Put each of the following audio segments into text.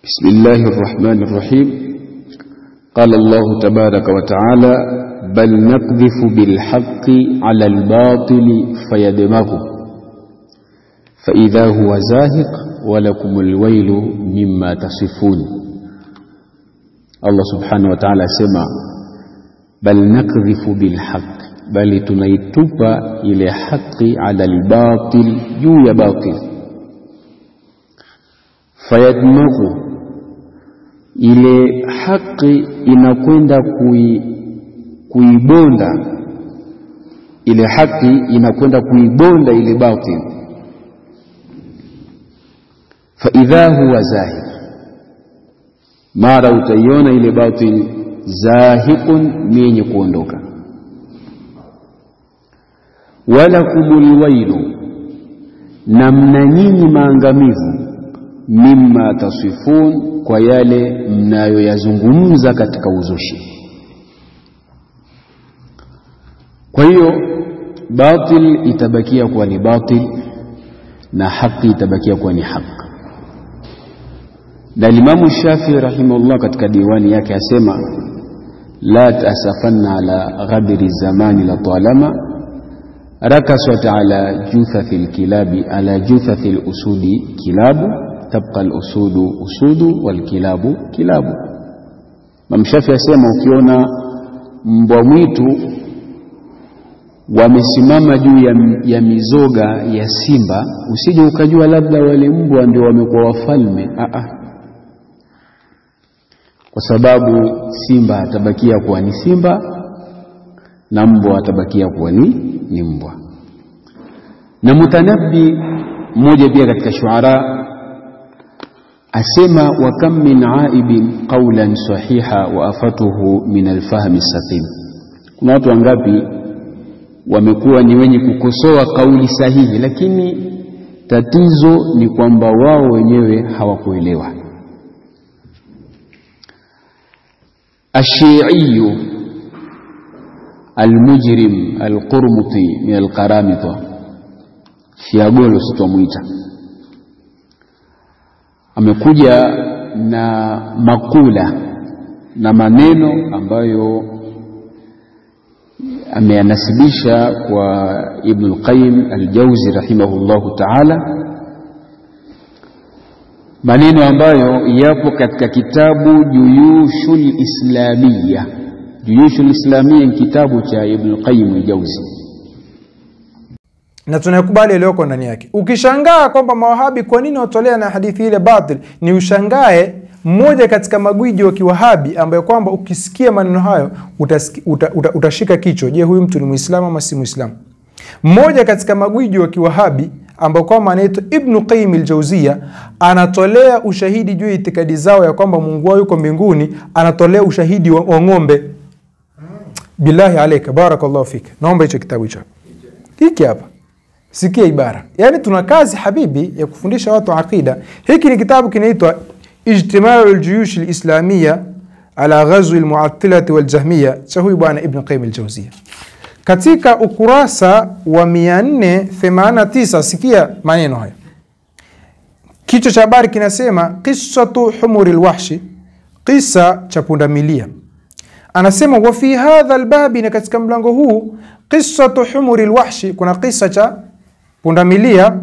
بسم الله الرحمن الرحيم. قال الله تبارك وتعالى: بل نقذف بالحق على الباطل فيدمغه فإذا هو زاهق ولكم الويل مما تصفون. الله سبحانه وتعالى سمع بل نقذف بالحق، بل تنيتوبا إلى حق على الباطل يو باطل فيدمغه، ile haki inakwenda kuibonda, ile haki inakwenda kuibonda ile batil. Fa idha huwa zahiq, mara utaiona ile batil zahiqun, yenye kuondoka. Walakumul wailu, na mna nyinyi maangamivu, mimma tasifun, kwa yale mnayoyazungumza katika uzushi. Kwa hiyo batil itabakia kuwa ni batil na haki itabakia kuwa ni haki. Na Imam Shafi'i rahimahullah katika diwani yake asema: la tasafanna ala ghadri zamani la talama rakasat ala juthathil kilabi ala juthathil usudi kilabu tabqa al-usudu usudu wal kilabu kilabu. Imam Shafi'i asema ukiona mbwa mwitu wamesimama juu ya mizoga ya simba, usije ukajua labda wale mbwa ndio wamekuwa wafalme. Kwa sababu simba atabakia kuwa ni simba na mbwa atabakia kuwa ni mbwa. Na Mutanabbi mmoja pia katika shuara asema: wa kam min aibin qawlan sahiha wa afatuhu min alfahmi saqim. Kuna watu wangapi wamekuwa ni wenye kukosoa kauli sahihi, lakini tatizo ni kwamba wao wenyewe hawakuelewa. Ash-Shi'i al-mujrim al-Qurmuti min al-Qaramita, Shiagolo sitomuita, amekuja na makula na maneno ambayo ameyanasibisha kwa Ibn al-Qayyim al-Jawzi rahimahullahu ta'ala, maneno ambayo yapo katika kitabu Juyushul Islamiyya. Juyushul Islamiyya ni kitabu cha Ibn al-Qayyim al-Jawzi, na tunakubali iliyoko ndani yake. Ukishangaa kwamba mawahabi kwa nini watolea na hadithi ile batil, ni ushangae mmoja katika magwiji wa kiwahabi ambaye kwamba ukisikia maneno hayo utashika kichwa. Je, huyu mtu ni Muislamu ama si Muislamu? Mmoja katika magwiji wa kiwahabi ambaye kwamba anaitwa Ibn Qayyim al-Jawziyya anatolea ushahidi juu ya itikadi zao ya kwamba Mungu wao yuko mbinguni, anatolea ushahidi wa ng'ombe. Billahi alayka, barakallahu fik, naomba hicho kitabu hicho hiki hapa. Sikia ibara. Yani tuna kazi habibi ya kufundisha watu aqida. Hiki ni kitabu kinaitwa Ijtima'u al-Juyush al-Islamiyya ala ghazwi al-Mu'attilah wal-Jahmiyya cha huyu bwana Ibn Qayyim al-Jawziyya. Katika ukurasa wa 489 sikia maneno haya. Kichwa cha habari kinasema qissatu humuril wahshi, qissa cha pundamilia. Anasema wa fi hadha al-babi, na katika mlango huu qissatu humuril wahshi, kuna qissa cha pundamilia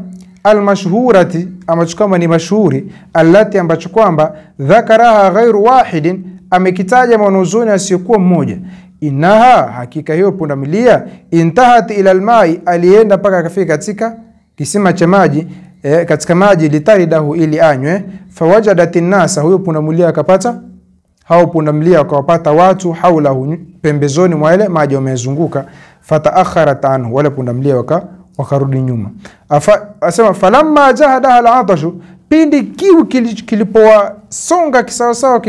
al-mashhurati, ambacho kama ni mashuhuri, allati ambacho kwamba dhakaraha ghairu wahidin, amekitaja mwanuzuni asiyokuwa mmoja. Inaha, hakika hiyo pundamilia, intahat ila almai, alienda paka akafika katika kisima cha maji, katika maji, litaridahu, ili anywe. Fawajadatin nasa, huyo pundamilia akapata, hao pundamilia wakawapata watu haulahu, pembezoni mwa ile maji wamezunguka. Fataakharat anhu, wale pundamilia wakarudi nyuma. Asema falamma jahada al-atashu, pindi kiu kilipowa songa kisawasawa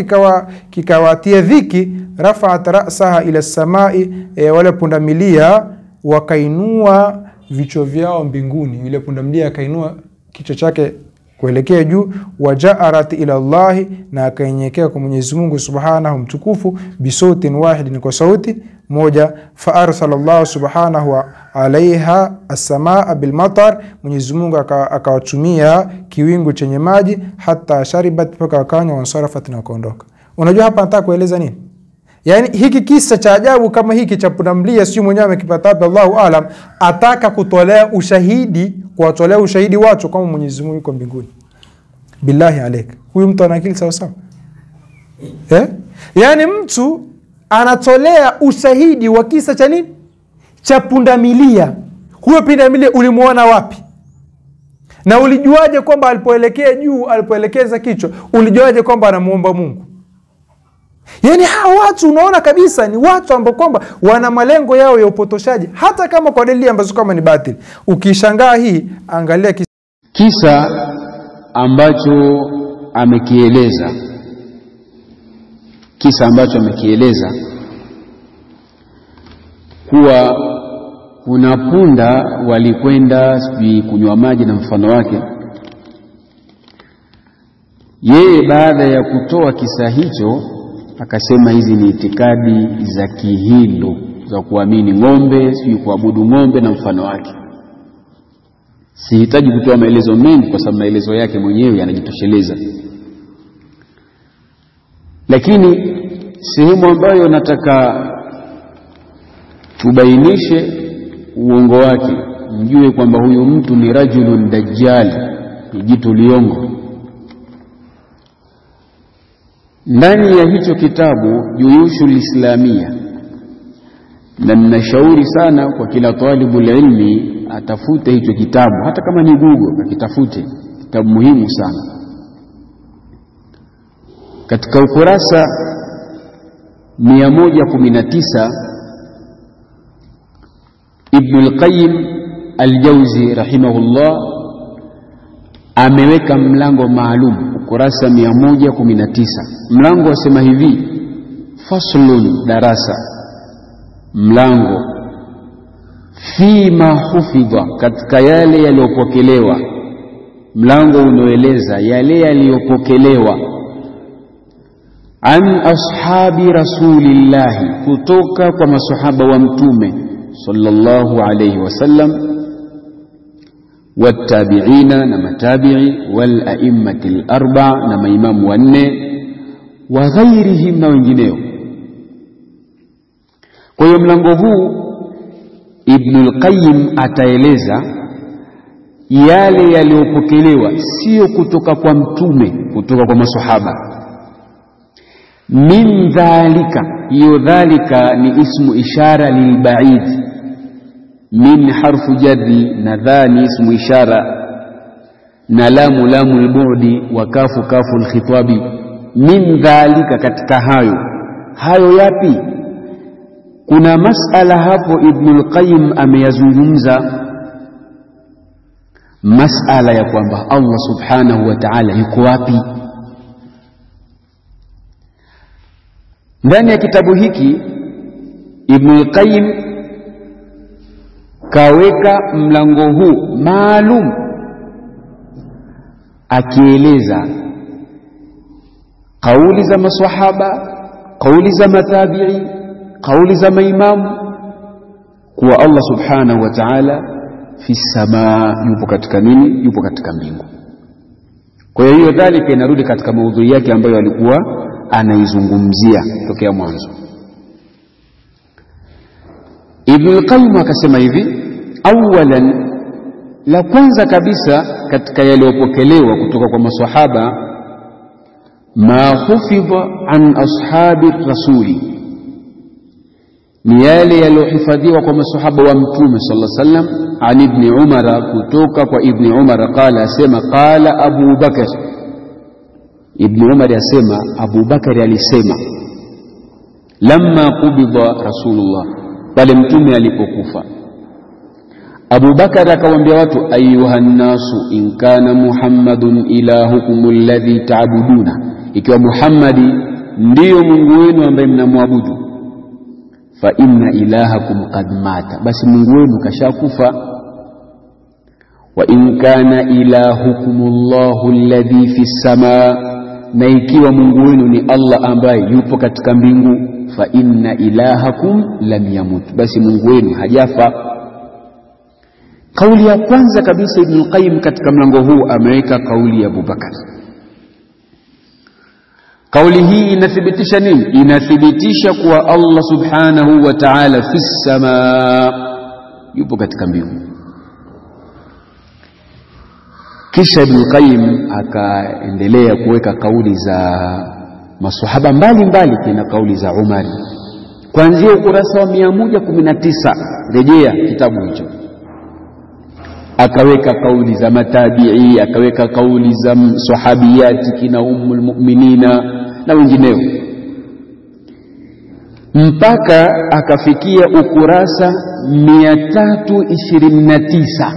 kikawatia dhiki, rafa'at ra'saha ila samai, wale pundamilia wakainua vichwa vyao mbinguni. Yule pundamilia akainua kichwa chake kuelekea juu, waja'arat ila Allah, na akayenyekea kwa Mwenyezi Mungu subhanahu mtukufu, bisautin wahidin, kwa sauti moja. Fa arsala Allah subhanahu alaiha as-samaa bil matar, Mwenyezi Mungu akawatumia kiwingu chenye maji, hata sharibat, paka wakanywa, wansarafat, na kuondoka. Unajua hapa nataka kueleza nini? Yani hiki kisa cha ajabu kama hiki cha pundamilia, sio mwenyewe amekipata wapi, Allahu aalam, ataka kutolea ushahidi, kuwatolea ushahidi watu kama Mwenyezi Mungu yuko mbinguni. Billahi alayka, huyu mtu ana akili sawa sawa? Yani mtu anatolea ushahidi wa kisa cha nini? Cha pundamilia. Huyo pundamilia ulimuona wapi? Na ulijuaje kwamba alipoelekea juu, alipoelekeza kichwa, ulijuaje kwamba anamuomba Mungu? Yani hao watu unaona kabisa ni watu ambao kwamba wana malengo yao ya upotoshaji, hata kama kwa dalili ambazo kama ni batili. Ukishangaa hii, angalia kisa ambacho amekieleza. Kisa ambacho amekieleza kuwa kuna punda walikwenda kunywa maji na mfano wake. Yeye baada ya kutoa kisa hicho akasema hizi ni itikadi za Kihindu za kuamini ng'ombe, si kuabudu ng'ombe na mfano wake. Sihitaji kutoa maelezo mengi kwa sababu maelezo yake mwenyewe yanajitosheleza. Lakini sehemu ambayo nataka tubainishe uongo wake, mjue kwamba huyu mtu ni rajulun dajjal, ni jitu liongo. Ndani ya hicho kitabu Juyushul Islamia, na ninashauri sana kwa kila talibul ilmi atafute hicho kitabu, hata kama ni Google akitafute, kitabu muhimu sana. Katika ukurasa 119 Ibn al-Qayyim al-Jawzi rahimahullah ameweka mlango maalum, ukurasa 119. Mlango wasema hivi: faslun, darasa, mlango, fima hufidha, katika yale yaliyopokelewa. Mlango unaeleza yale yaliyopokelewa an ashabi rasulillahi, kutoka kwa masahaba wa mtume sallallahu alayhi wasallam, watabiina, na matabi'i, wal a'immatil arba', na maimamu wanne, wa ghairihim, na wengineo. Kwa hiyo mlango huu Ibn al-Qayyim ataeleza yale yaliyopokelewa, sio kutoka kwa mtume, kutoka kwa masahaba. Min dhalika, hiyo dhalika ni ismu ishara lilba'id, min harfu jaddi, na dhani ismu ishara, na lamu lamu al-bu'di, wa kafu kafu al-khitabi. Min dhalika, katika hayo yapi? Kuna masala hapo Ibn al-Qayyim ameyazungumza, masala ya kwamba Allah subhanahu wa ta'ala yuko wapi. Ndani ya kitabu hiki Ibn al-Qayyim kaweka mlango huu maalum akieleza kauli za maswahaba, kauli za matabi'i, kauli za maimamu, kuwa Allah subhanahu wa ta'ala fi samaa, yupo katika nini? Yupo katika mbingu. Kwa hiyo dhalika inarudi katika maudhui yake ambayo alikuwa anaizungumzia tokea mwanzo. Ibn al-Qayyim akasema hivi: awalan, la kwanza kabisa katika yaliyopokelewa kutoka kwa maswahaba, ma hufidha an ashabi rasuli, ni yale yaliyohifadhiwa kwa maswahaba wa mtume sallallahu alaihi wasallam. An ibn Umar, kutoka kwa Ibn Umar, qala, asema, qala Abu Bakar, Ibn Umar asema, Abu Bakar alisema, lamma qubida Rasulullah, pale mtume alipokufa. Abu Bakar akawaambia watu, ayuhan nasu in kana Muhammadun ilahukum alladhi ta'buduna, ikiwa Muhammadi ndiyo Mungu wenu ambaye mnamwabudu, fa inna ilahakum qad mata, basi Mungu wenu kashakufa. wa in kana ilahukumullahu alladhi fis samaa, na ikiwa Mungu wenu ni Allah ambaye yupo katika mbingu, fa inna ilahakum lam yamut, basi Mungu wenu hajafa. Kauli ya kwanza kabisa Ibn Qayyim katika mlango huu ameweka kauli ya Abu Bakar. Kauli hii inathibitisha nini? Inathibitisha kuwa Allah subhanahu wa ta'ala fis samaa, yupo katika mbingu. Kisha Ibn Qayyim akaendelea kuweka kauli za maswahaba mbalimbali, kina kauli za Umar kuanzia ukurasa wa 119, rejea kitabu hicho. Akaweka kauli za matabi'i, akaweka kauli za sahabiyati kina ummul mu'minina na wengineo, mpaka akafikia ukurasa 329.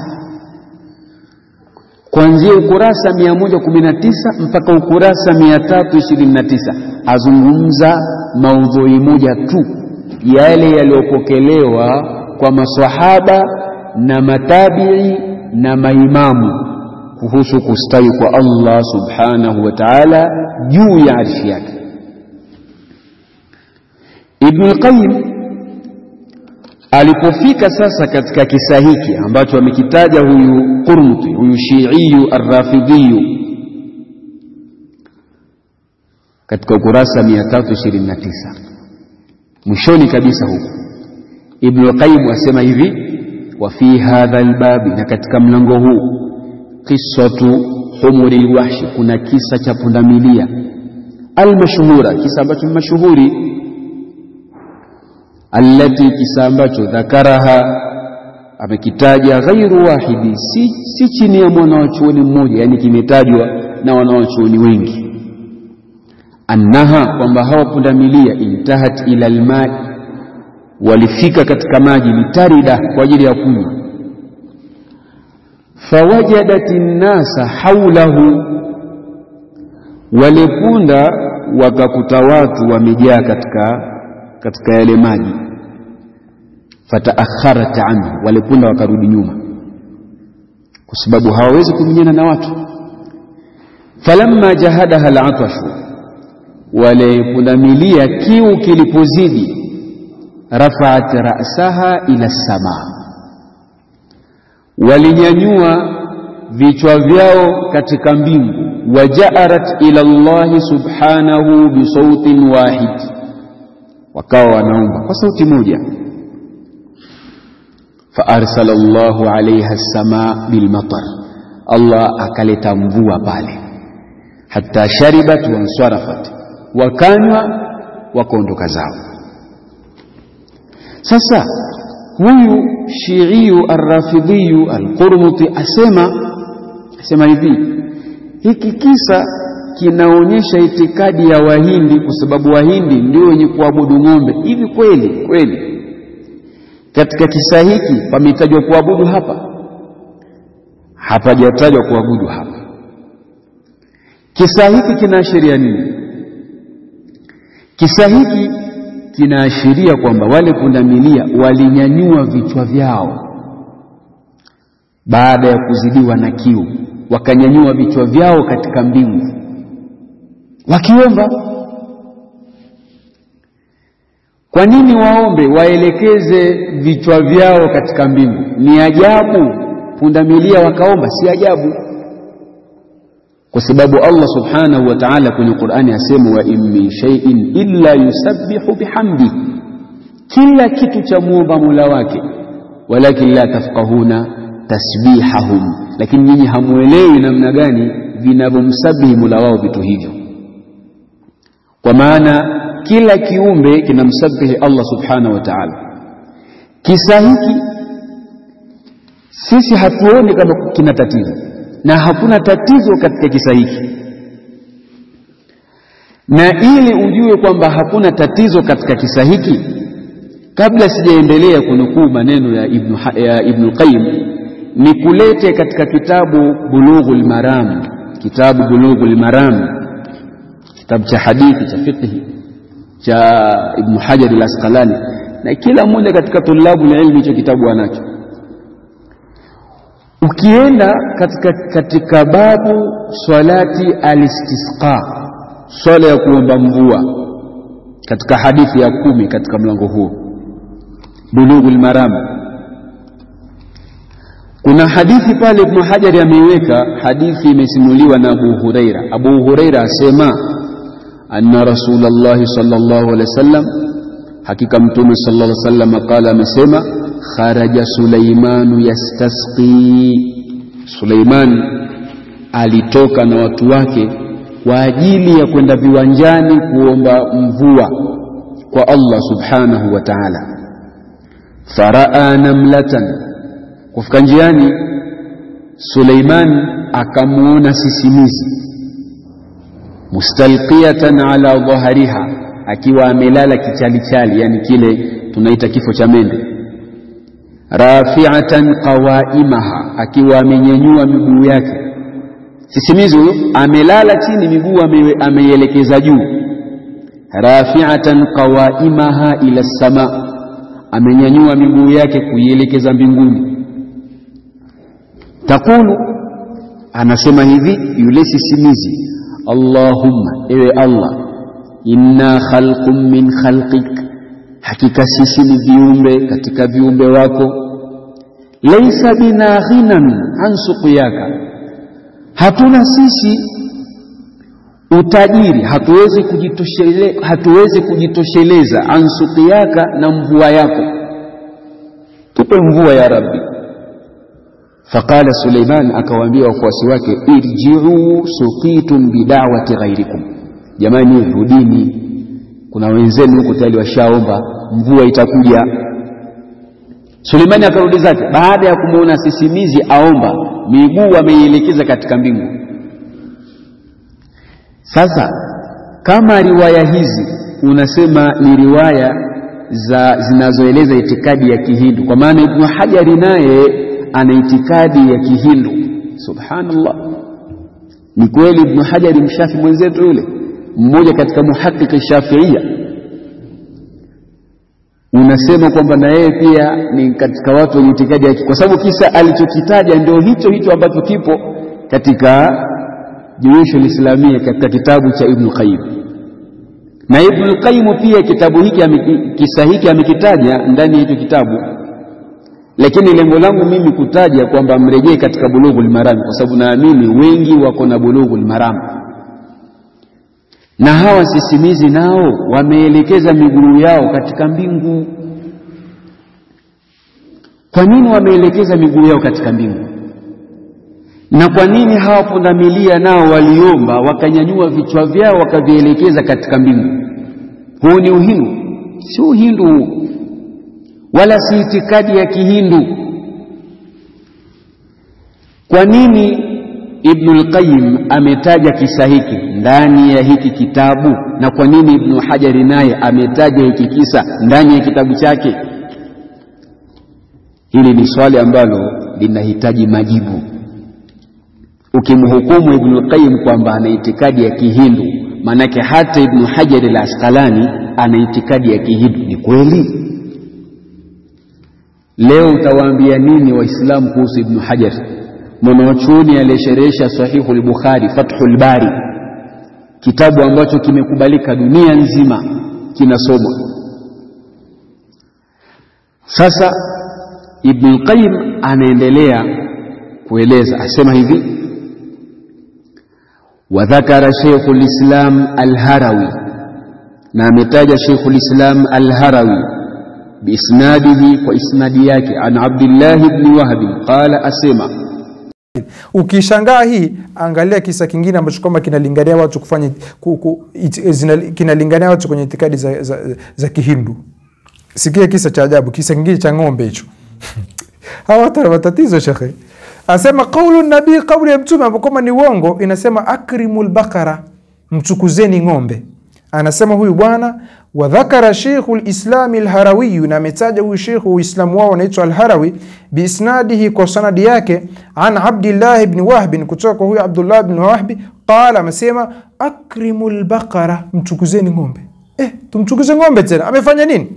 Kuanzia ukurasa 119 mpaka ukurasa 329 azungumza maudhui moja tu, yale yaliyopokelewa kwa maswahaba na matabi'i na maimamu kuhusu kustawi kwa Allah subhanahu wa ta'ala juu ya arshi yake. Ibn Qayyim alipofika sasa katika kisa hiki ambacho amekitaja huyu Qurmuti, huyu Shiiyu Ar-Rafidhiyu, katika ukurasa 329 mwishoni kabisa huko, Ibn Qayyim asema hivi: wa fi hadha al-bab, na katika mlango huu, qissatu humuri al-wahshi, kuna kisa cha pundamilia al-mashhura, kisa ambacho ni mashuhuri, allati, kisa ambacho dhakaraha, amekitaja ghairu wahidi, si chini ya mwanachuoni mmoja, yani kimetajwa na wanachuoni wengi. Annaha, kwamba hawa pundamilia, intahat ila al-ma'i, walifika katika maji, litarida, kwa ajili ya kunywa. Fawajadatin nasa haulahu, wale punda wakakuta watu wamejaa katika yale maji. Fataakharat anhu, wale punda wakarudi nyuma, kwa sababu hawawezi kumenyana na watu. Falamma jahadaha al-atashu, wale pundamilia kiu kilipozidi, rafa'at ra'saha ila as-samaa, walinyanyua vichwa vyao katika mbingu. Waja'arat ila Allah subhanahu bi sautin wahid, wakawa wanaomba kwa sauti moja. Fa arsala Allahu 'alayha as-samaa bil matar, Allah akaleta mvua pale. Hatta sharibat wa ansarafat, wakanywa wakaondoka zao. Sasa huyu Shiiyu Ar-Rafidhiyu Al-Qurmuti asema hivi, hiki kisa kinaonyesha itikadi ya Wahindi, kwa sababu Wahindi ndio wenye kuabudu ng'ombe. Hivi kweli katika kisa hiki pametajwa kuabudu hapa? Hapajatajwa kuabudu hapa. Kisa hiki kinaashiria nini? Kisa hiki kinaashiria kwamba wale pundamilia walinyanyua vichwa vyao baada ya kuzidiwa na kiu, wakanyanyua vichwa vyao katika mbingu wakiomba. Kwa nini waombe, waelekeze vichwa vyao katika mbingu? Ni ajabu pundamilia wakaomba? Si ajabu, kwa sababu Allah subhanahu wa ta'ala kwenye Qur'ani asema, wa in min shay'in illa yusabbihu bihamdi, kila kitu cha muomba Mola wake, walakin la tafqahuna tasbihahum, lakini nyinyi hamuelewi namna gani vinavyomsabihi Mola wao vitu hivyo. Kwa maana kila kiumbe kinamsabihi Allah subhanahu wa ta'ala. Kisa hiki sisi hatuoni kama kina tatizo, na hakuna tatizo katika kisa hiki. Na ili ujue kwamba hakuna tatizo katika kisa hiki, kabla sijaendelea kunukuu maneno ya Ibn Qayyim, ni kulete katika kitabu Bulughul Maram, kitabu Bulughul Maram, kitabu cha hadithi cha fiqh cha Ibn Hajar al-Asqalani, na kila mmoja katika tulabu ilmi hicho kitabu anacho. Ukienda katika babu salati al-istisqa, swala ya kuomba mvua, katika hadithi ya 10 katika mlango huu Bulughul Maram, kuna hadithi pale Ibn Hajar ameiweka. Hadithi imesimuliwa na Abu Huraira. Abu Huraira asema anna Rasulullah sallallahu alaihi wasallam, hakika mtume sallallahu alaihi wasallam qala, amesema kharaja Sulaimanu yastasqi, Suleiman alitoka na watu wake kwa ajili ya kwenda viwanjani kuomba mvua kwa Allah subhanahu wa ta'ala. Faraa namlatan, kufika njiani Suleiman akamuona sisimizi, mustalqiyatan ala dhahriha, akiwa amelala kichalichali, yani kile tunaita kifo cha mende. Rafi'atan qawaimaha, akiwa amenyanyua miguu yake. Sisimizi huyo amelala chini, miguu ameielekeza juu. Rafi'atan qawaimaha ila sama, amenyanyua miguu yake kuielekeza mbinguni. Takulu, anasema hivi yule sisimizi, Allahumma, ewe Allah, inna khalqum min khalqik, hakika sisi ni viumbe katika viumbe wako. Laysa bina ghinan an suqyaka, hatuna sisi utajiri, hatuwezi kujitosheleza an suqyaka, na mvua yako, tupe mvua ya Rabbi. Faqala Suleiman, akawaambia wafuasi wake, irji'u suqitum bida'wati ghairikum, jamani rudini, kuna wenzenu huko tayari washaomba, mvua itakuja. Suleimani akarudi zake baada ya kumuona sisimizi aomba, miguu ameielekeza katika mbingu. Sasa kama riwaya hizi unasema ni riwaya zinazoeleza itikadi ya Kihindu, kwa maana Ibn Hajar naye ana itikadi ya Kihindu. Subhanallah, ni kweli Ibn Hajar mshafi mwenzetu yule, mmoja katika muhaqiq Shafi'ia, unasema kwamba na yeye pia ni katika watu wenye itikadi yake, kwa sababu kisa alichokitaja ndio hicho ambacho kipo katika Jumuishul Islamia, katika kitabu cha Ibn Qayyim. Na Ibn Qayyim pia kitabu hiki kisa hiki amekitaja ndani ya hicho kitabu, lakini lengo langu mimi kutaja kwamba mrejee katika Bulughul Maram, kwa sababu naamini wengi wako na Bulughul Maram. Na hawa sisimizi nao wameelekeza miguu yao katika mbingu. Kwa nini wameelekeza miguu yao katika mbingu? Na kwa nini hawa pundamilia nao waliomba wakanyanyua vichwa vyao wakavielekeza katika mbingu? Huu ni Uhindu, si Uhindu wala si itikadi ya Kihindu. Kwa nini Ibn al-Qayyim ametaja kisa hiki ndani ya hiki kitabu, na kwa nini Ibn Hajar naye ametaja hiki kisa ndani ya kitabu chake? Hili ni swali ambalo linahitaji majibu. Ukimhukumu Ibn al-Qayyim kwamba ana itikadi ya Kihindu, manake hata Ibn Hajar al-Asqalani ana itikadi ya Kihindu, ni kweli? Leo utawaambia nini Waislamu kuhusu Ibn Hajar, mwanachuoni aliyesherehesha Sahihul Bukhari, Fathul Bari, kitabu ambacho kimekubalika dunia nzima kinasomwa? Sasa Ibn Qayyim anaendelea kueleza, asema hivi: wa dhakara Sheikhul Islam Al-Harawi, na ametaja Sheikhul Islam Al-Harawi biisnadihi, kwa isnadi yake, an Abdullah ibn Wahb qala, asema. Ukishangaa hii, angalia kisa kingine ambacho kwamba kinalingania watu kufanya kinalingania watu kwenye itikadi za Kihindu. Sikia kisa cha ajabu, kisa kingine cha ng'ombe hicho. Hawa watu watatizo shekhe. Asema kaulu nabii, kauli ya mtume ambapo ni uongo, inasema akrimul bakara, mtukuzeni ng'ombe. Anasema huyu bwana, wa dhakara Sheikhul Islam Al-Harawi, na ametaja huyu Sheikh wa Uislamu wao anaitwa Al-Harawi biisnadihi, kwa sanadi yake, an Abdullah ibn Wahb, kutoka kwa huyu Abdullah ibn Wahb, qala, amesema akrimul bakara, mtukuzeni ng'ombe. Tumtukuze ng'ombe tena, amefanya nini?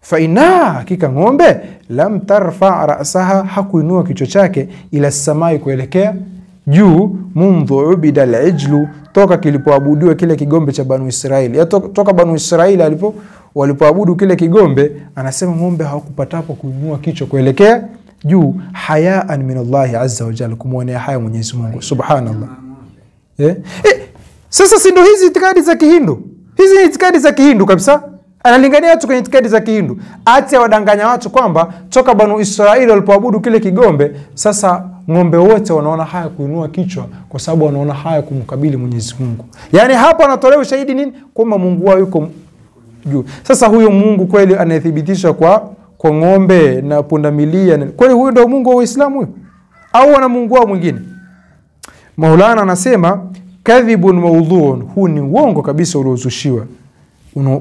fa inna, hakika ng'ombe, lam tarfa ra'saha, hakuinua kichwa chake, ila samai, kuelekea juu, mundhu ubida al-ijlu, toka kilipoabudiwa kile kigombe cha Banu Israili. Ya toka Banu Israili walipoabudu kile kigombe, anasema ng'ombe hawakupatapo kuinua kichwa kuelekea juu, hayaan min Allah azza wa jalla, kumuonea haya Mwenyezi Mungu subhanallah. Sasa si ndio hizi itikadi za Kihindu? Hizi ni itikadi za Kihindu kabisa. Analingania watu kwenye itikadi za Kihindu. Acha wadanganya watu kwamba toka Banu Israili walipoabudu kile kigombe, sasa ng'ombe wote wanaona haya kuinua kichwa kwa sababu wanaona haya kumkabili Mwenyezi Mungu. Yaani hapo anatolea ushahidi nini? Kwamba Mungu wao yuko juu. Sasa huyo Mungu kweli anathibitisha kwa ng'ombe na pundamilia, kweli huyo ndio Mungu wa Uislamu huyo? Au ana Mungu wao mwingine? Maulana anasema kadhibun maudhuun, huu ni uongo kabisa uliozushiwa,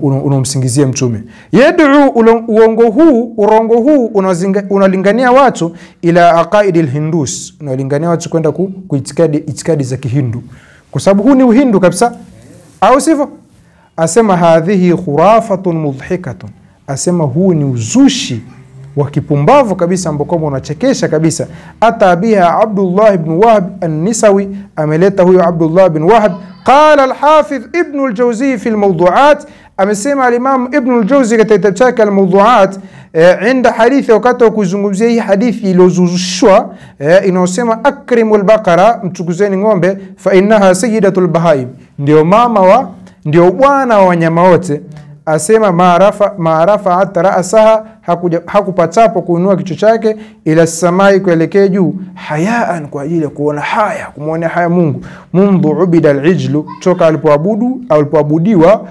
unomsingizia mtume. Yad'u, urongo huu unalingania watu ila aqaidil hindus, unalingania watu kwenda itikadi za Kihindu, kwa sababu huu ni uhindu kabisa, au sivyo? Asema hadhihi khurafatun mudhhikatun, asema huu ni uzushi wa kipumbavu kabisa ambao unachekesha kabisa. Atabiha Abdullah ibn Wahb an-Nisawi, ameleta huyo Abdullah ibn Wahb. Qala al-Hafidh Ibn al-Jawzi fi al-Mawdu'at, amesema al-Imam Ibn al-Jawzi katika kitabu chake al-Mawdu'at, inda hadithi, wakati wa kuzungumzia hii hadithi iliyozushwa inayosema akrimul baqara, mtukuzeni ng'ombe, fa innaha sayyidatul bahaim, ndio mama ndio bwana wa wanyama wote. Asema maarafa hata ra'saha, hakupatapo kuinua kichwa chake, ila samai, kuelekea juu, hayaan, kwa ajili ya kuona haya, kumuonea haya Mungu. Mundu ubida al-ijlu, toka alipoabudiwa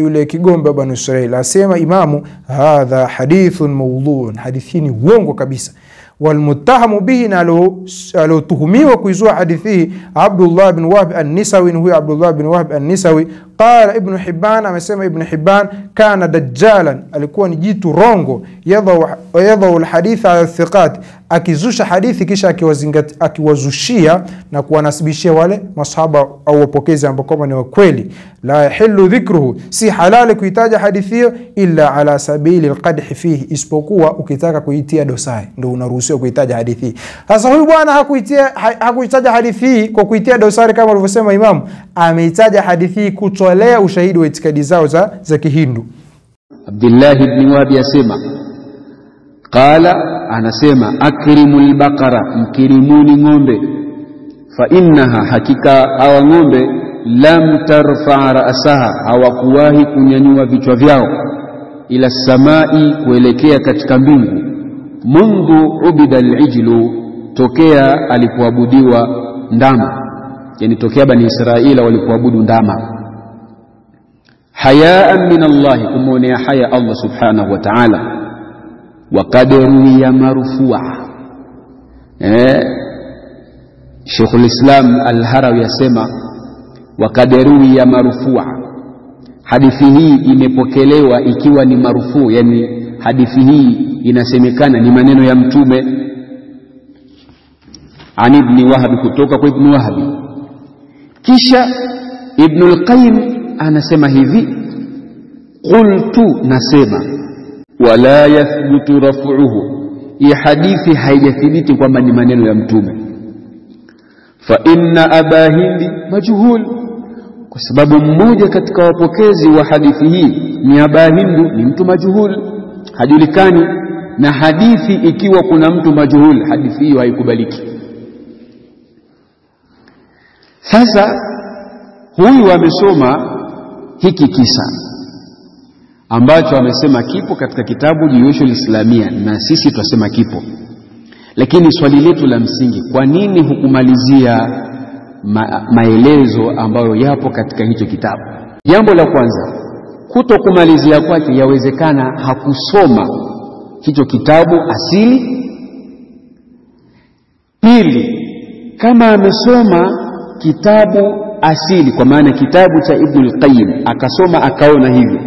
yule kigombe Banu Israil. Asema imamu hadha hadithun mawdhu'un, hadithi ni uongo kabisa. والمتهم به على تهميه kuizua hadithi Abdullah ibn Wahb an-Nisawi, huyo Abdullah ibn Wahb an-Nisawi. Qala Ibn Hibban, amesema Ibn Hibban, kana dajjalan, alikuwa ni jitu rongo, yadhaw al-hadith ala thiqat, akizusha hadithi kisha akiwazushia na kuwanasibishia wale masahaba au wapokezi ambao ni wa kweli. La yahillu dhikruhu, si halali kuitaja hadithi hiyo, illa ala sabili al-qadh fihi, isipokuwa ukitaka kuitia dosari ndio unaruhusiwa kuitaja hadithi. Sasa huyu bwana hakuitaja hadithi kwa kuitia dosari kama alivyosema Imam, ameitaja hadithi kutolea ushahidi wa itikadi zao za Kihindu. Abdullah ibn Wahb yasema, qala, anasema akrimul baqara, mkirimuni ng'ombe, fa innaha, hakika hawa ng'ombe, lam tarfa ra'saha, hawakuwahi kunyanyua vichwa vyao, ila samai, kuelekea katika mbingu, mundu ubida al-ijlu, tokea alipoabudiwa ndama, yani tokea Bani Israila walipoabudu ndama. Hayaan min Allah, kumuonea haya Allah subhanahu wa ta'ala. Wa qadru ya marfu'a, Sheikhul Islam Al-Harawi yasema wa qadru ya marfu'a, hadithi hii imepokelewa ikiwa ni marfu, yani hadithi hii inasemekana ni maneno ya mtume, an Ibn Wahb, kutoka kwa Ibn Wahb. Kisha Ibn al-Qayyim anasema hivi, qultu, nasema, wala yathbutu raf'uhu, hii hadithi haijathibiti kwamba ni maneno ya mtume. Fa inna Aba Hindi majhul, kwa sababu mmoja katika wapokezi wa hadithi hii ni Aba Hindu, ni mtu majhul, hajulikani. Na hadithi ikiwa kuna mtu majhul, hadithi hiyo haikubaliki. Sasa huyu amesoma hiki kisa ambacho amesema kipo katika kitabu Juyushul Islamia, na sisi tunasema kipo, lakini swali letu la msingi, kwa nini hukumalizia maelezo ambayo yapo katika hicho kitabu? Jambo la kwanza, kutokumalizia kwake, yawezekana hakusoma hicho kitabu asili. Pili, kama amesoma kitabu asili, kwa maana kitabu cha Ibn al-Qayyim, akasoma akaona hivyo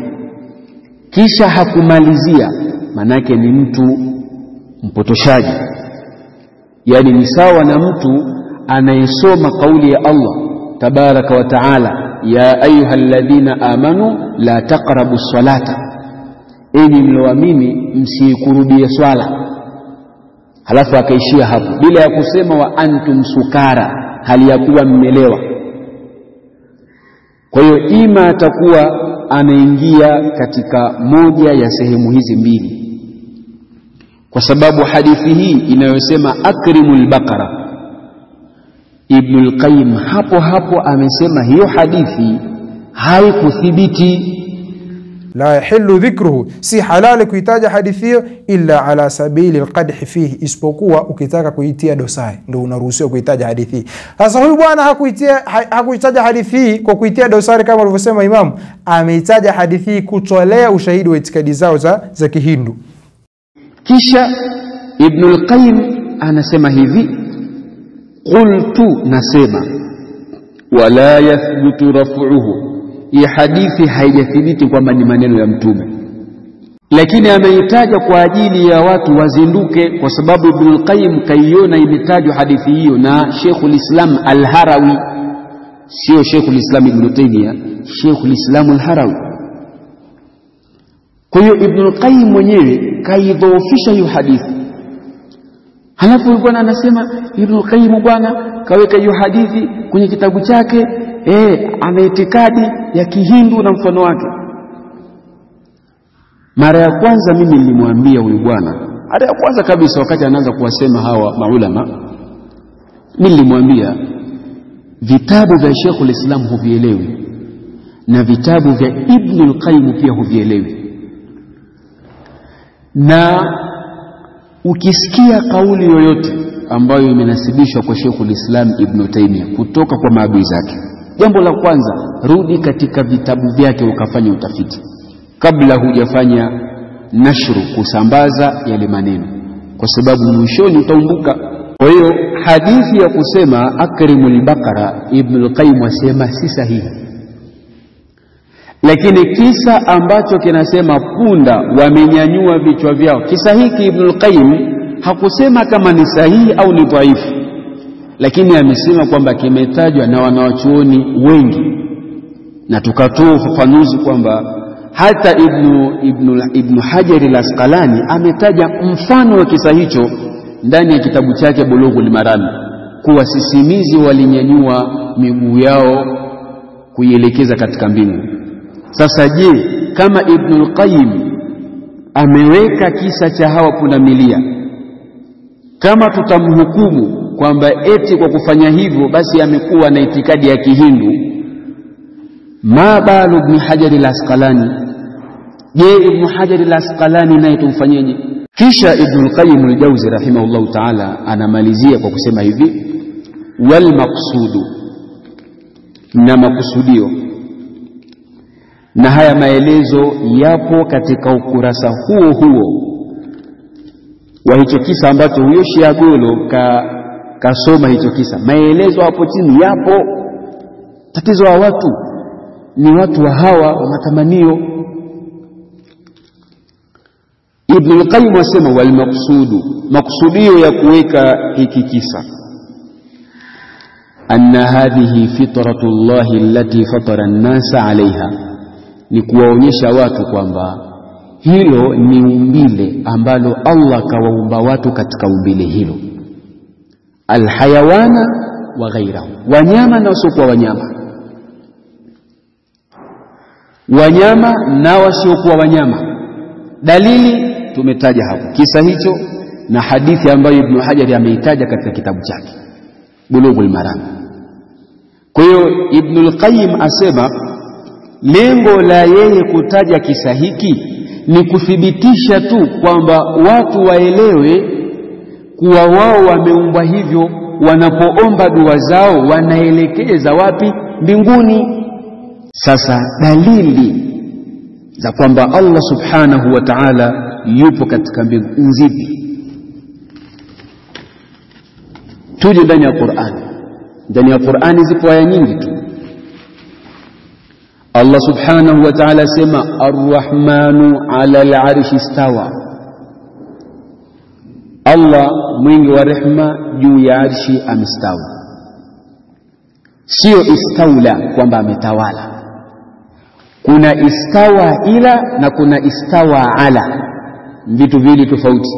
kisha hakumalizia, manake ni mtu mpotoshaji. Yani ni sawa na mtu anayesoma kauli ya Allah tabaraka wa taala, ya ayyuhalladhina amanu la taqrabus salata, enyi mlioamini msikurubie swala, halafu akaishia hapo bila ya kusema wa antum sukara, hali ya kuwa mmelewa. Kwa hiyo ima atakuwa anaingia katika moja ya sehemu hizi mbili, kwa hadithi hii inayosema akrimul baqara, Ibnul Qayyim hapo hapo amesema hiyo hadithi haikuthibiti. La yahillu dhikruhu, si halali kuitaja hadithi hiyo illa ala sabili alqadhi fihi, isipokuwa ukitaka kuitia dosari ndio unaruhusiwa kuitaja hadithi hii. Sasa huyu bwana hakuitaja hadithi hii kwa kuitia dosari kama alivyosema Imam, ameitaja hadithi hii kutolea ushahidi wa itikadi zao za Kihindu. Kisha Ibnul Qayyim anasema hivi, qultu, nasema, wala yathbutu raf'uhu, hii hadithi haijathibiti kwamba ni maneno ya Mtume, lakini ameitaja kwa ajili ya watu wazinduke, kwa sababu Ibnul Qayyim kaiona imetajwa hadithi hiyo na Sheikhul Islam Al-Harawi, sio Sheikhul Islam Ibn Taymiyyah, Sheikhul Islam Al-Harawi. Kwa hiyo Ibnul Qayyim mwenyewe kaidhoofisha hiyo hadithi. Halafu bwana anasema Ibnul Qayyim bwana kaweka hiyo hadithi kwenye kitabu chake, ana itikadi ya Kihindu na mfano wake. Mara ya kwanza mimi nilimwambia huyu bwana, mara ya kwanza kabisa wakati anaanza kuwasema hawa maulama, nilimwambia vitabu vya Sheikhul Islam huvielewi na vitabu vya Ibnul Qayyim pia huvielewi, na ukisikia kauli yoyote ambayo imenasibishwa kwa Sheikhul Islam Ibn Taymiyyah kutoka kwa maadui zake, jambo la kwanza, rudi katika vitabu vyake ukafanya utafiti kabla hujafanya nashru, kusambaza yale maneno, kwa sababu mwishoni utaumbuka. Kwa hiyo hadithi ya kusema akrimul baqara, Ibnul Qayyim asema si sahihi, lakini kisa ambacho kinasema punda wamenyanyua vichwa vyao, kisa hiki Ibnul Qayyim hakusema kama ni sahihi au ni dhaifu, lakini amesema kwamba kimetajwa na wanawachuoni wengi, na tukatoa ufafanuzi kwamba hata Ibn Hajar al-Asqalani ametaja mfano wa kisa hicho ndani ya kitabu chake Bulughul Maram, kuwa sisimizi walinyanyua miguu yao kuielekeza katika mbingu. Sasa je, kama Ibnul Qayyim ameweka kisa cha hawa pundamilia, kama tutamhukumu kwamba eti kwa kufanya hivyo basi amekuwa na itikadi ya Kihindu, ma balu Ibn Hajar al-Asqalani? Je, Ibn Hajar al-Asqalani naye tumfanyeje? Kisha Ibnul Qayyim al-Jawzi rahimahullahu ta'ala anamalizia kwa kusema hivi, wal maqsudu, na makusudio. Na haya maelezo yapo katika ukurasa huo huo wa hicho kisa ambacho huyo Shiagolo kasoma hicho kisa. Maelezo hapo chini yapo. Tatizo wa watu ni watu wa hawa wa matamanio. Ibn al-Qayyim wasema wal maqsudu, maksudio ya kuweka hiki kisa, anna hadhihi fitratullahi allati fatara an-nasa 'alayha, ni kuwaonyesha watu kwamba hilo ni umbile ambalo Allah kawaumba watu katika umbile hilo, alhayawana wa ghairahu, wanyama na wasiokuwa wanyama, wanyama na wasiokuwa wanyama. Dalili tumetaja hapo kisa hicho na hadithi ambayo Ibn Hajar ameitaja katika kitabu chake Bulughul Maram. Kwa hiyo Ibn al-Qayyim asema lengo la yeye kutaja kisa hiki ni kuthibitisha tu kwamba watu waelewe kuwa wao wameumbwa hivyo, wanapoomba dua zao wanaelekeza wapi? Mbinguni. Sasa dalili za kwamba Allah subhanahu wa ta'ala yupo katika mbingu nzipi? Tuje ndani ya Qur'an. Ndani ya Qur'ani zipo aya nyingi tu. Allah subhanahu wa ta'ala sema ar-Rahmanu 'ala al-'arshi istawa, Allah mwingi wa rehma juu ya arshi amestawi. Sio istaula kwamba ametawala. Kuna istawa ila na kuna istawa ala, vitu viwili tofauti.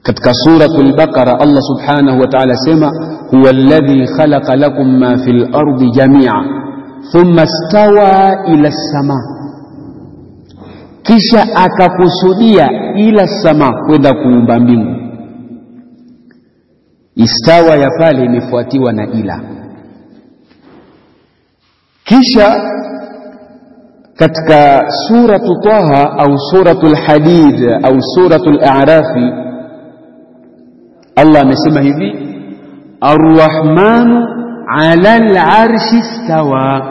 Katika suratul Baqara Allah subhanahu wa ta'ala sema huwa alladhi khalaqa lakum ma fil ardi jami'a thumma istawa ila as-sama, kisha akakusudia ila as-sama, kwenda kuumba mbingu. Istawa ya pale imefuatiwa na ila. Kisha katika suratu Taha au suratul Hadid au suratul A'raf Allah amesema hivi Ar-Rahmanu 'ala al-'arshi istawa,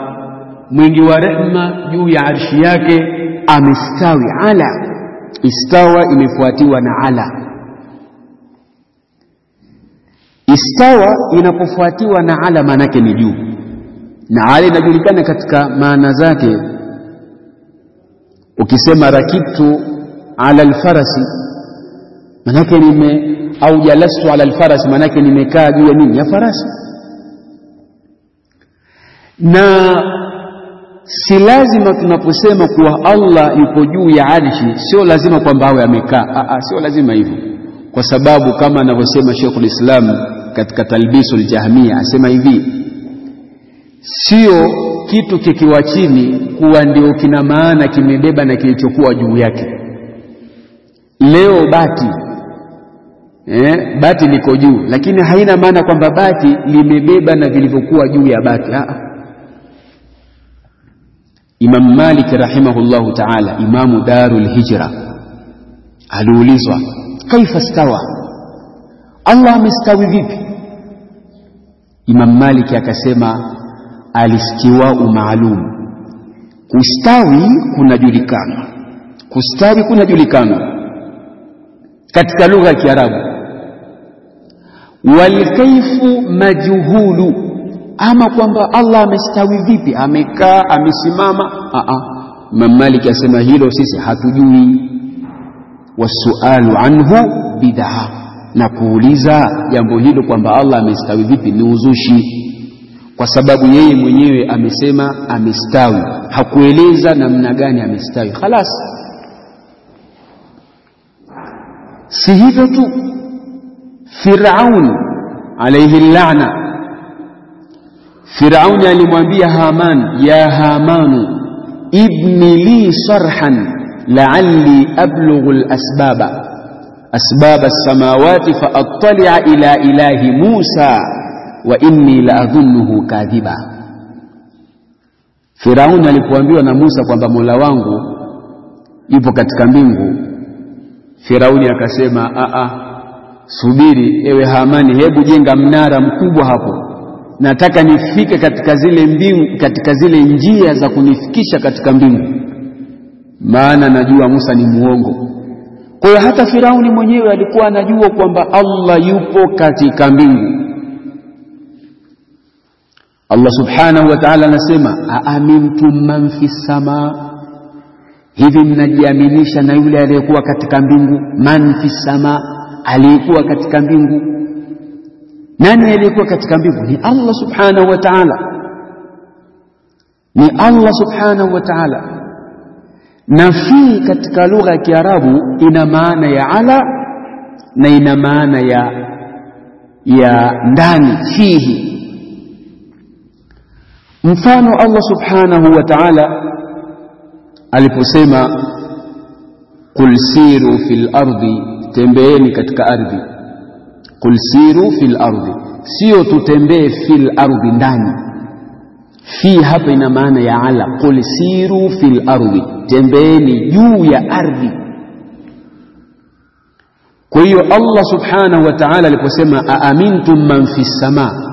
mwingi wa rehma juu ya arshi yake amestawi. Ala, istawa imefuatiwa na ala. Istawa inapofuatiwa na ala manake ni juu, na ala inajulikana katika maana zake. Ukisema rakibtu ala alfarasi manake au jalastu ala alfarasi manake nimekaa juu ya nini? Ya farasi. Na si lazima tunaposema kuwa Allah yupo juu ya arshi, sio lazima kwamba awe amekaa. Sio lazima hivyo, kwa sababu kama anavyosema Sheikhul Islam katika Talbisul Jahmiya asema hivi, sio kitu kikiwa chini kuwa ndio kina maana kimebeba na kilichokuwa juu yake. Leo bati liko juu, lakini haina maana kwamba bati limebeba na vilivyokuwa juu ya bati. Imam Malik rahimahullahu ta'ala, imamu Darul Hijra, aliulizwa kaifa stawa, Allah amestawi vipi? Imam Malik akasema alistiwa'u ma'lum, kustawi kunajulikana, kustawi kunajulikana katika lugha ya Kiarabu. Wal kaifu majhulu, ama kwamba Allah amestawi vipi, amekaa, amesimama, Imam Malik asema hilo sisi hatujui. Wasualu anhu bid'a, na kuuliza jambo hilo kwamba Allah amestawi vipi ni uzushi, kwa sababu yeye mwenyewe amesema amestawi, hakueleza namna gani amestawi. Khalas. Si hivyo tu, Firaun alayhi la'na, Firaun alimwambia Haman, ya Hamanu ibni li sarhan la'alli ablughu al-asbaba as-samawati fa attali'a ila ilahi Musa wa inni la'adhunnuhu kadhiba. Firaun alipoambiwa na Musa kwamba Mola wangu yupo katika mbingu, Firauni akasema subiri ewe Hamani, hebu jenga mnara mkubwa hapo, nataka nifike katika zile mbingu, katika zile njia za kunifikisha katika mbingu, maana najua Musa ni muongo. Kwa hiyo hata Firauni mwenyewe alikuwa anajua kwamba Allah yupo katika mbingu. Allah subhanahu wa ta'ala anasema aamintum man fis sama, hivi mnajiaminisha na yule aliyekuwa katika mbingu? Man fis sama, aliyekuwa katika mbingu. Nani aliyekuwa katika mbingu? Ni Allah subhanahu wa ta'ala, ni Allah subhanahu wa ta'ala. Na fi katika lugha ya Kiarabu ina maana ya ala na ina maana ya ndani, fihi. Mfano Allah subhanahu wa ta'ala aliposema qul siru fil ardi, tembeeni katika ardhi. Qul siru fil ardi, sio tutembee fil ardi, ndani. Fi hapa ina maana ya ala. Qul siru fil ardi, tembeeni juu ya ardhi. Kwa hiyo Allah subhanahu wa ta'ala aliposema aamintum man fis sama,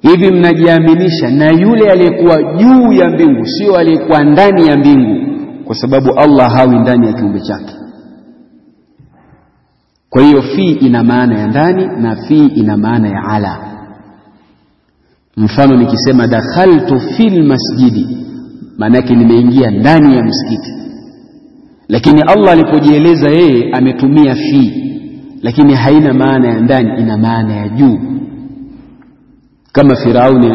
hivi mnajiaminisha na yule aliyekuwa juu ya mbingu, sio aliyekuwa ndani ya mbingu, kwa sababu Allah hawi ndani ya kiumbe chake. Kwa hiyo fi ina maana ya ndani na fi ina maana ya ala. Mfano nikisema dakhaltu fil masjidi, maana yake nimeingia ndani ya msikiti. Lakini Allah alipojieleza yeye ametumia fi, lakini haina maana ya ndani, ina maana ya juu. Kama Firauni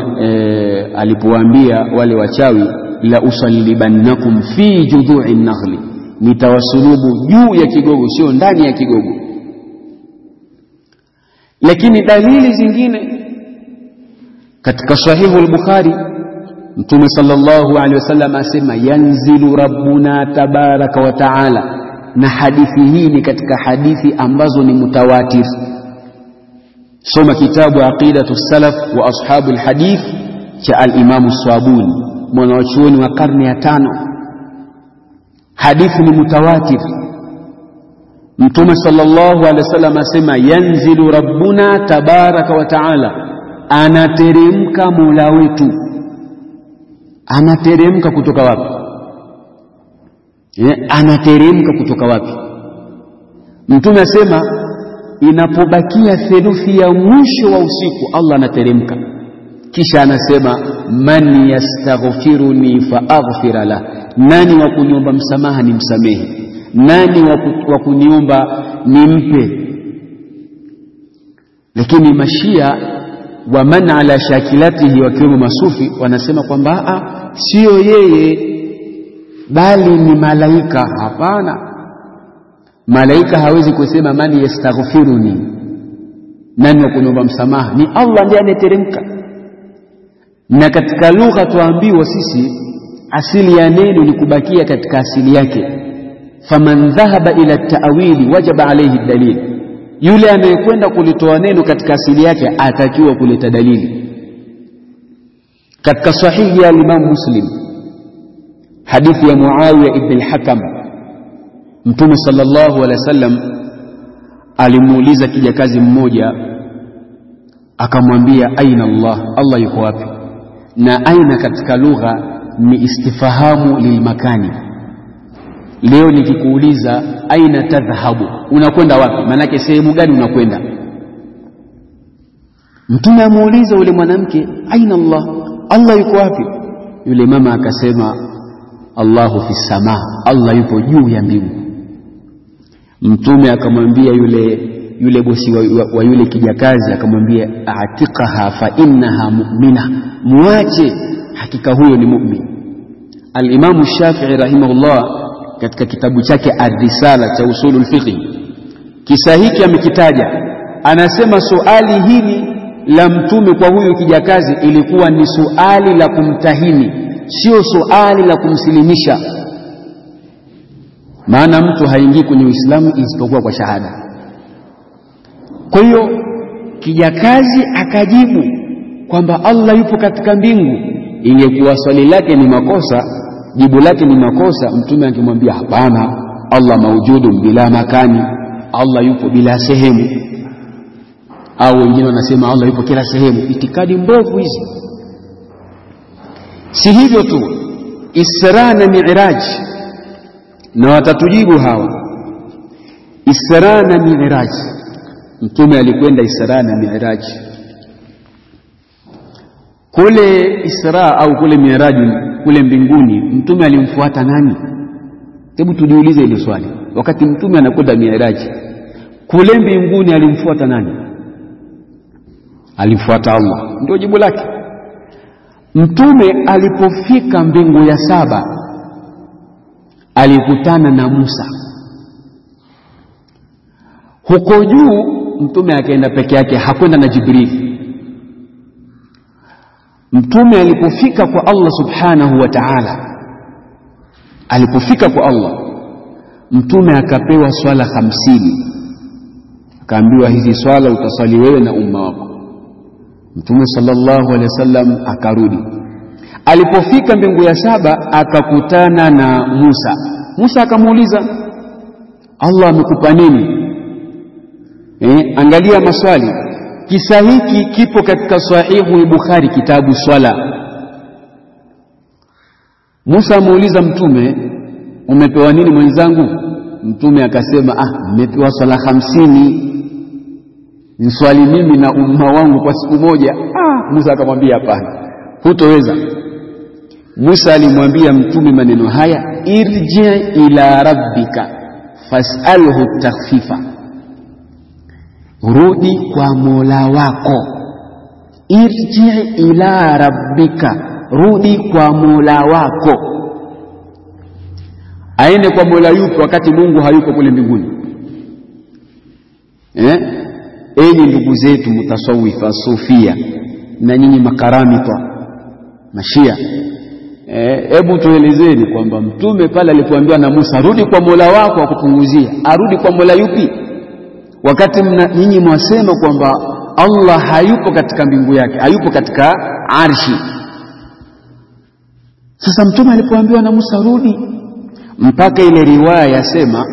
alipowaambia wale wachawi la usallibannakum fi judhu'i nakhli, nitawasulubu juu ya kigogo, sio ndani ya kigogo. Lakini dalili zingine katika sahihu al-Bukhari, Mtume sallallahu alaihi wasallam asema yanzilu rabbuna tabaraka wa taala, na hadithi hii ni katika hadithi ambazo ni mutawatir. Soma kitabu Aqidatu Salaf wa Ashabu al-Hadith cha al-Imam As-Sabuni, mwanachuoni wa karne ya 5. Hadithi ni mutawatir. Mtume sallallahu alaihi wasallam asema yanzilu rabbuna tabaraka wa taala, anateremka Mola wetu. Anateremka kutoka wapi? Anateremka kutoka wapi? Mtume asema inapobakia theluthi ya mwisho wa usiku Allah anateremka, kisha anasema man yastaghfiruni faaghfir la, nani wa kuniomba msamaha nimsamehe, nani wa kuniomba nimpe. Lakini mashia wa man ala shakilatihi, wakiwemo masufi, wanasema kwamba sio yeye bali ni malaika. Hapana, malaika hawezi kusema man yastaghfiruni, nani wa kuniomba msamaha, ni Allah ndiye anateremka. Na katika lugha tuambiwa sisi asili ya neno ni kubakia katika asili yake. Faman dhahaba ila ta'wili wajaba alayhi dalil, yule anayekwenda kulitoa neno katika asili yake atakiwa kuleta dalili. Katika sahihi ya Imam Muslim, hadithi ya Muawiya ibn al-Hakam, Mtume sallallahu alaihi wasallam alimuuliza kijakazi mmoja, akamwambia aina Allah, Allah yuko wapi? Na aina katika lugha ni istifahamu lilmakani. Leo nikikuuliza aina tadhhabu, unakwenda wapi? Maana sehemu gani unakwenda? Mtume amuuliza yule mwanamke aina Allah, Allah yuko wapi? Yule mama akasema Allahu fi samaa, Allah yupo juu ya mbingu. Mtume akamwambia yule bosi wa yule kijakazi, akamwambia atiqaha fa innaha mu'mina, muache, hakika huyo ni mu'min. Al-Imam Shafi'i rahimahullah katika kitabu chake Ar-Risala cha usulul fiqh, kisa hiki amekitaja. Anasema suali hili la Mtume kwa huyu kijakazi ilikuwa ni suali la kumtahini, sio suali la kumsilimisha. Maana mtu haingii kwenye Uislamu isipokuwa kwa shahada. Kwa hiyo kijakazi akajibu kwamba Allah yupo katika mbingu. Ingekuwa swali lake ni makosa, jibu lake ni makosa, Mtume angemwambia hapana, Allah maujudu bila makani, Allah yupo bila sehemu. Au wengine wanasema Allah yupo kila sehemu. Itikadi mbovu hizi. Si hivyo tu, Isra na Mi'raj, na watatujibu hawa. Isra na Mi'raj, Mtume alikwenda Isra na Mi'raj. Kule Isra au kule Mi'raj, kule mbinguni, Mtume alimfuata nani? Hebu tujiulize hilo swali. Wakati Mtume anakwenda Mi'raj, kule mbinguni alimfuata nani? Alimfuata Allah. Ndio jibu lake. Mtume alipofika mbingu ya 7 alikutana na Musa. Huko juu Mtume akaenda peke yake, hakwenda na Jibril. Mtume alipofika kwa Allah subhanahu wa ta'ala, alipofika kwa Allah, Mtume akapewa swala 50. Akaambiwa hizi swala utaswali wewe na umma wako. Mtume sallallahu alaihi wasallam akarudi. Alipofika mbingu ya 7 akakutana na Musa. Musa akamuuliza, Allah amekupa nini? Angalia maswali. Kisa hiki kipo katika sahihu Bukhari, kitabu swala. Musa amuuliza Mtume, umepewa nini mwenzangu? Mtume akasema, nimepewa swala 50. Niswali mimi na umma wangu kwa siku moja. Musa akamwambia hapana, hutoweza. Musa alimwambia Mtume maneno haya, irji ila rabbika fas'alhu takhfifa, rudi kwa Mola wako. Irji ila rabbika, rudi kwa Mola wako. Aende kwa Mola yupi wakati Mungu hayupo kule mbinguni? Enyi ndugu zetu mutasawifa, sufia, na nyinyi makaramita, mashia, hebu tuelezeni kwamba mtume pale alipoambiwa na Musa rudi kwa Mola wako akupunguzie, arudi kwa Mola yupi wakati nyinyi mwasema kwamba Allah hayupo katika mbingu yake, hayupo katika arshi? Sasa mtume alipoambiwa na Musa rudi, mpaka ile riwaya yasema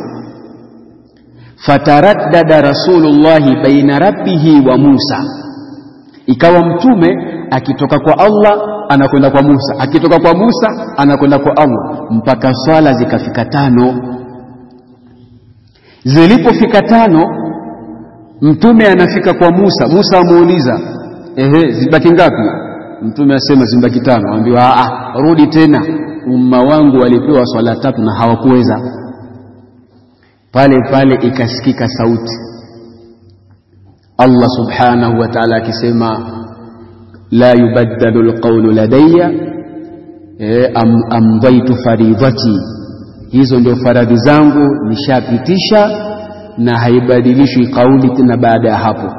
fataraddada rasulullahi baina rabbihi wa Musa, ikawa mtume akitoka kwa Allah anakwenda kwa Musa, akitoka kwa Musa anakwenda kwa Allah, mpaka swala zikafika 5. Zilipofika 5, mtume anafika kwa Musa. Musa amuuliza, zibaki ngapi? Mtume asema zibaki 5. Ambiwa rudi tena, umma wangu walipewa swala 3 na hawakuweza. Pale ikasikika sauti Allah subhanahu wa ta'ala akisema la yubaddalu alqawlu ladayya amdaitu faridati, hizo ndio faradhi zangu nishapitisha na haibadilishwi kauli tena baada ya hapo.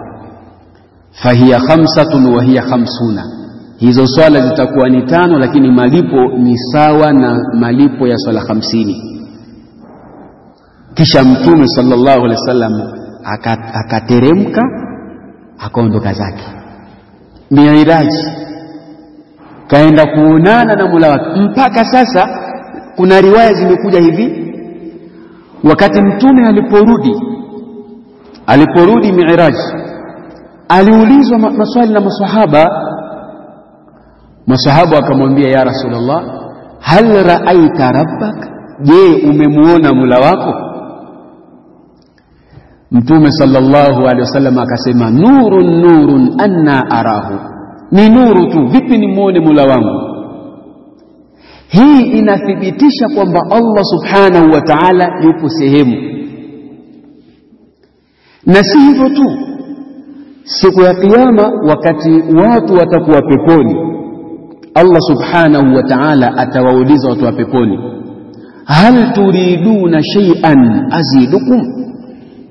Fahiya 5 wa hiya 50, hizo swala zitakuwa ni 5 lakini malipo ni sawa na malipo ya swala 50. Kisha mtume sallallahu alaihi wasallam akateremka akaondoka zake Miiraji, kaenda kuonana na Mola wake. Mpaka sasa kuna riwaya zimekuja hivi, wakati mtume aliporudi Miiraji, aliulizwa maswali na maswahaba akamwambia, ya Rasulullah, hal ra'aita rabbak, je umemuona Mola wako? Mtume sallallahu alaihi wasallam akasema, nurun anna arahu, ni nuru tu, vipi nimuone Mola wangu? Hii inathibitisha kwamba Allah subhanahu wa ta'ala yupo sehemu. Na si hivyo tu, siku ya kiyama wakati watu watakuwa peponi, Allah subhanahu wa ta'ala atawauliza watu wa peponi, hal turiduna shay'an azidukum,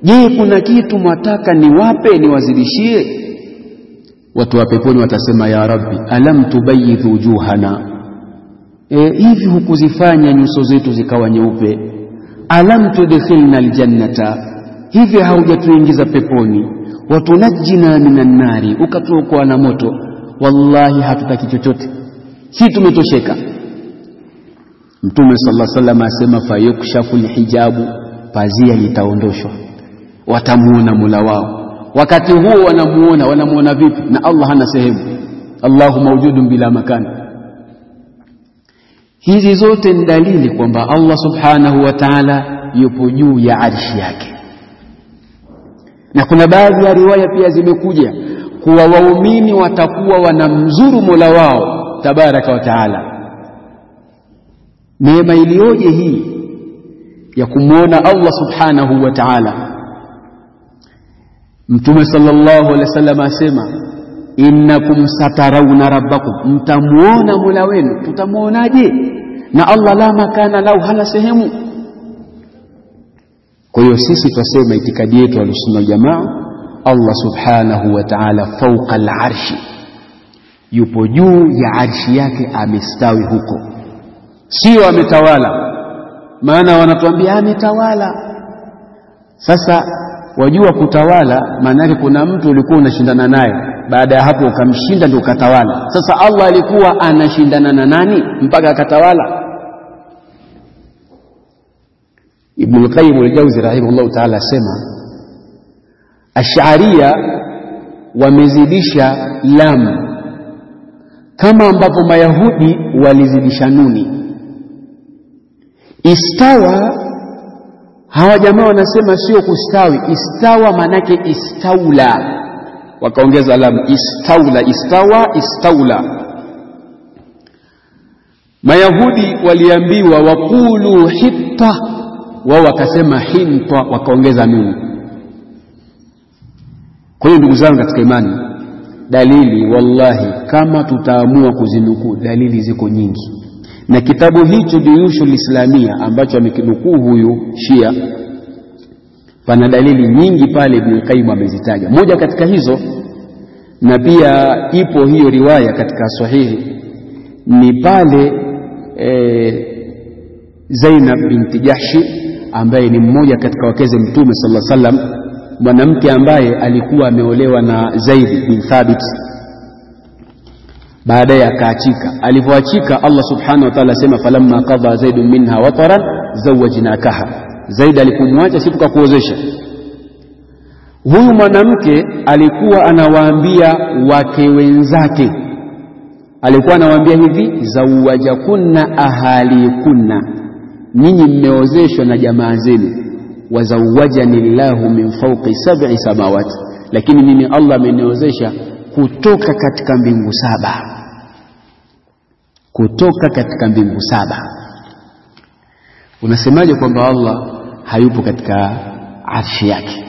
je kuna kitu mwataka niwape niwazidishie? Watu wa peponi watasema, ya Rabbi alam tubayyidh wujuhana, hivi hukuzifanya nyuso zetu zikawa nyeupe? Alam tudkhilna aljannata, hivi haujatuingiza peponi? Watunajjina minan nari, ukatuokoa na moto? Wallahi hatutaki chochote, si tumetosheka. Mtume sallallahu alaihi wasallam asema, fayukshafu alhijabu, pazia litaondoshwa, watamuona Mola wao. Wakati huo wanamuona vipi? Na Allah hana sehemu, Allahu mawjudun bila makani. Hizi zote ni dalili kwamba Allah subhanahu wa ta'ala yupo juu ya arshi yake. Na kuna baadhi ya riwaya pia zimekuja kuwa waumini watakuwa wanamzuru Mola wao tabaraka wa ta'ala. Neema iliyoje hii ya kumuona Allah subhanahu wa ta'ala. Mtume sallallahu alaihi wasallam asema, innakum satarawna rabbakum, mtamuona Mola wenu. Tutamuonaje? Na Allah la makana lau, hana sehemu. Kwa hiyo sisi twasema itikadi yetu al-sunna jamaa, Allah subhanahu wa ta'ala fawqa al-arshi, yupo juu ya arshi yake, amestawi huko, sio ametawala. Maana wanatuambia ametawala. Sasa wajua kutawala maana yake kuna mtu ulikuwa unashindana naye, baada ya hapo ukamshinda ndio ukatawala. Sasa Allah alikuwa anashindana na nani mpaka akatawala? Ibn al-Qayyim al-Jawzi rahimahullah ta'ala asema, Ash'ariyya wamezidisha lam kama ambavyo Mayahudi walizidisha nuni. Istawa, hawa jamaa wanasema sio kustawi. Istawa manake istaula, wakaongeza lam, istaula, istawa, istaula. Mayahudi waliambiwa waqulu hitta, wao wakasema hinta, wakaongeza nuni. Kwa hiyo ndugu zangu katika imani, dalili wallahi kama tutaamua kuzinukuu dalili ziko nyingi. Na kitabu hicho Juyushul Islamia ambacho amekinukuu huyu Shia, pana dalili nyingi pale Ibn Qayyim amezitaja. Moja katika hizo, na pia ipo hiyo riwaya katika sahihi, ni pale Zainab binti Jahshi ambaye ni mmoja katika wakeze Mtume sallallahu alaihi wasallam, mwanamke ambaye alikuwa ameolewa na Zaid bin Thabit, baadaye akaachika. Alipoachika Allah subhanahu wa ta'ala sema falamma qadha Zaid minha wataran zawajnakaha, Zaid alipomwacha sisi tukakuozesha. Huyu mwanamke alikuwa anawaambia wake wenzake, alikuwa anawaambia hivi, zawajakunna ahalikunna, nyinyi mmeozeshwa na jamaa zenu, wazawajani Allahu min fawqi sab'i samawati, lakini mimi Allah ameniozesha kutoka katika mbingu saba, kutoka katika mbingu saba. Unasemaje kwamba Allah hayupo katika arshi yake?